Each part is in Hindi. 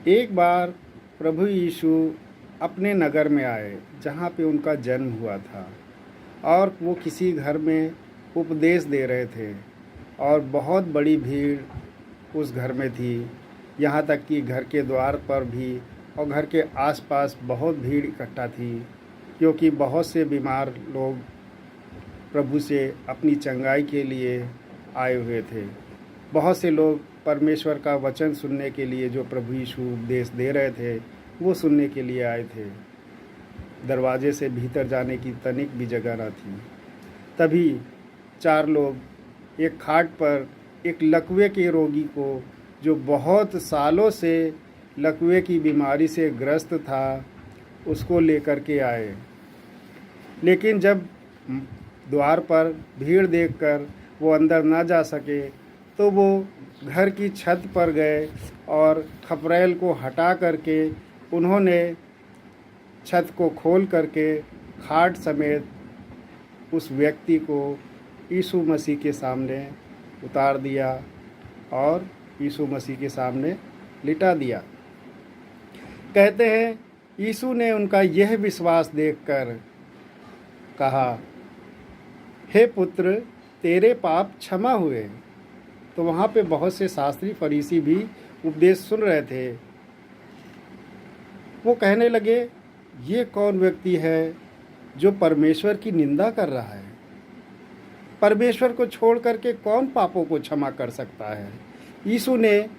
एक बार प्रभु यीशु अपने नगर में आए जहाँ पे उनका जन्म हुआ था, और वो किसी घर में उपदेश दे रहे थे और बहुत बड़ी भीड़ उस घर में थी। यहाँ तक कि घर के द्वार पर भी और घर के आसपास बहुत भीड़ इकट्ठा थी, क्योंकि बहुत से बीमार लोग प्रभु से अपनी चंगाई के लिए आए हुए थे। बहुत से लोग परमेश्वर का वचन सुनने के लिए, जो प्रभु यीशु उपदेश दे रहे थे, वो सुनने के लिए आए थे। दरवाजे से भीतर जाने की तनिक भी जगह न थी। तभी 4 लोग एक खाट पर एक लकवे के रोगी को, जो बहुत सालों से लकवे की बीमारी से ग्रस्त था, उसको लेकर के आए। लेकिन जब द्वार पर भीड़ देखकर वो अंदर ना जा सके, तो वो घर की छत पर गए और खपरेल को हटा करके उन्होंने छत को खोल करके खाट समेत उस व्यक्ति को यीशु मसीह के सामने उतार दिया और यीशु मसीह के सामने लिटा दिया। कहते हैं यीशु ने उनका यह विश्वास देखकर कहा, हे पुत्र, तेरे पाप क्षमा हुए। तो वहाँ पे बहुत से शास्त्री फरीसी भी उपदेश सुन रहे थे। वो कहने लगे, ये कौन व्यक्ति है जो परमेश्वर की निंदा कर रहा है? परमेश्वर को छोड़ करके कौन पापों को क्षमा कर सकता है? यीशु ने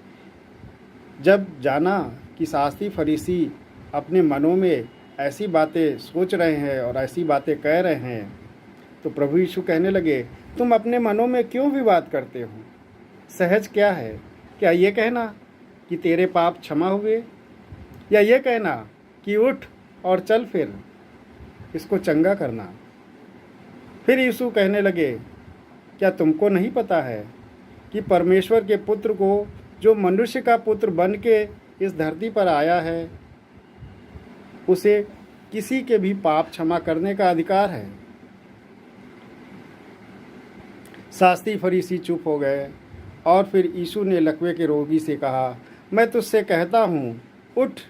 जब जाना कि शास्त्री फरीसी अपने मनों में ऐसी बातें सोच रहे हैं और ऐसी बातें कह रहे हैं, तो प्रभु यीशु कहने लगे, तुम अपने मनों में क्यों विवाद करते हो? सहज क्या है? क्या ये कहना कि तेरे पाप क्षमा हुए, या ये कहना कि उठ और चल फिर इसको चंगा करना? फिर यीशु कहने लगे, क्या तुमको नहीं पता है कि परमेश्वर के पुत्र को, जो मनुष्य का पुत्र बन के इस धरती पर आया है, उसे किसी के भी पाप क्षमा करने का अधिकार है? शास्त्री फरीसी चुप हो गए और फिर यीशु ने लकवे के रोगी से कहा, मैं तुझसे कहता हूँ, उठ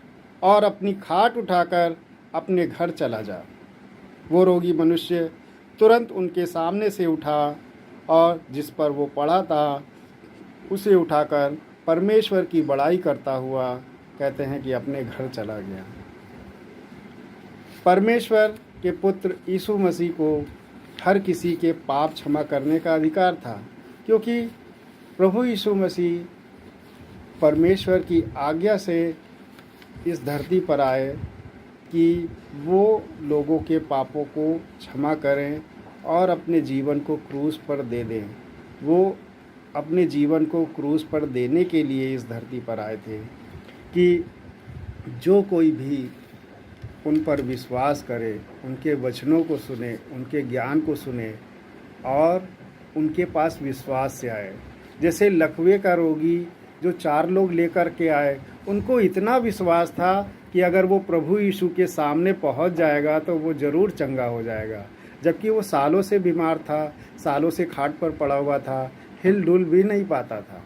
और अपनी खाट उठाकर अपने घर चला जा। वो रोगी मनुष्य तुरंत उनके सामने से उठा और जिस पर वो पड़ा था उसे उठाकर परमेश्वर की बड़ाई करता हुआ, कहते हैं कि अपने घर चला गया। परमेश्वर के पुत्र यीशु मसीह को हर किसी के पाप क्षमा करने का अधिकार था, क्योंकि प्रभु यीशु मसीह परमेश्वर की आज्ञा से इस धरती पर आए कि वो लोगों के पापों को क्षमा करें और अपने जीवन को क्रूस पर दे दें। वो अपने जीवन को क्रूस पर देने के लिए इस धरती पर आए थे कि जो कोई भी उन पर विश्वास करे, उनके वचनों को सुने, उनके ज्ञान को सुने और उनके पास विश्वास से आए। जैसे लकवे का रोगी जो 4 लोग लेकर के आए, उनको इतना विश्वास था कि अगर वो प्रभु यीशु के सामने पहुंच जाएगा तो वो ज़रूर चंगा हो जाएगा, जबकि वो सालों से बीमार था, सालों से खाट पर पड़ा हुआ था, हिल डुल भी नहीं पाता था।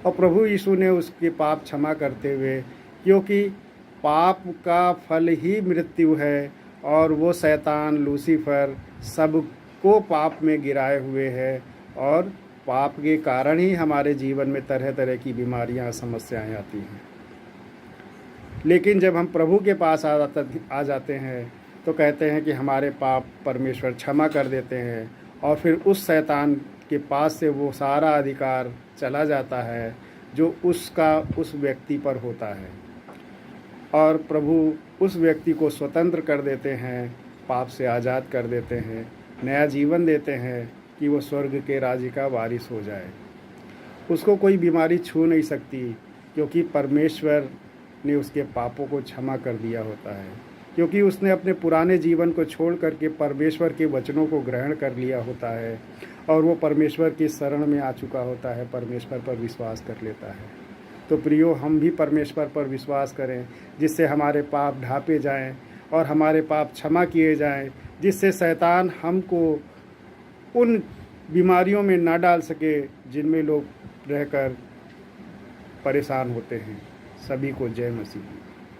और प्रभु यीशु ने उसके पाप क्षमा करते हुए, क्योंकि पाप का फल ही मृत्यु है और वो शैतान लूसीफर सबको पाप में गिराए हुए है, और पाप के कारण ही हमारे जीवन में तरह तरह की बीमारियां, समस्याएं आती हैं। लेकिन जब हम प्रभु के पास आ जाते हैं तो कहते हैं कि हमारे पाप परमेश्वर क्षमा कर देते हैं, और फिर उस शैतान के पास से वो सारा अधिकार चला जाता है जो उसका उस व्यक्ति पर होता है, और प्रभु उस व्यक्ति को स्वतंत्र कर देते हैं, पाप से आज़ाद कर देते हैं, नया जीवन देते हैं कि वो स्वर्ग के राज्य का वारिस हो जाए। उसको कोई बीमारी छू नहीं सकती, क्योंकि परमेश्वर ने उसके पापों को क्षमा कर दिया होता है, क्योंकि उसने अपने पुराने जीवन को छोड़ करके परमेश्वर के वचनों को ग्रहण कर लिया होता है, और वो परमेश्वर की शरण में आ चुका होता है, परमेश्वर पर विश्वास कर लेता है। तो प्रियो, हम भी परमेश्वर पर विश्वास करें, जिससे हमारे पाप ढांपे जाएं और हमारे पाप क्षमा किए जाएं, जिससे शैतान हमको उन बीमारियों में ना डाल सके जिनमें लोग रहकर परेशान होते हैं। सभी को जय मसीह।